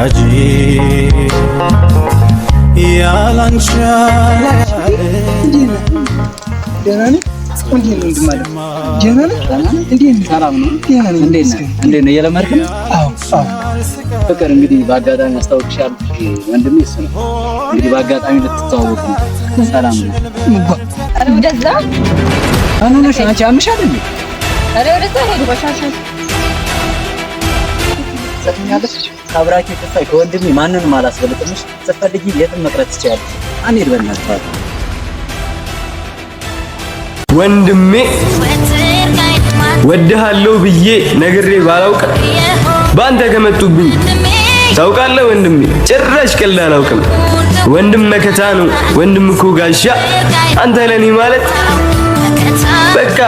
ወዳጄ ያላንቺ ደህና ነህ? እየለመድክ ነው? አዎ። ፍቅር እንግዲህ በአጋጣሚ አስታውቅሻለሁ። ወንድሜ እሱ ነው። እንግዲህ በአጋጣሚ ልትተዋወቁ ነው። ሰላም ነው? አረ ወደዛ አንቺ አምሻል እንዴ? አረ ወደዛ ሄዱ ባሻሻ ሰጥኛለሽ። አብራኪ ተፋይ ከወንድሜ ማንንም አላስበልጥምሽ። ስትፈልጊ የትም መቅረት ትችያለሽ። አንሄድ በእናትህ ወንድሜ ወድሃለሁ ብዬ ነግሬ ባላውቅ ባንተ ከመጡብኝ ታውቃለህ ወንድሜ ጭራሽ ቀልድ አላውቅም። ወንድም መከታ ነው ወንድም እኮ ጋሻ አንተ ለኔ ማለት በቃ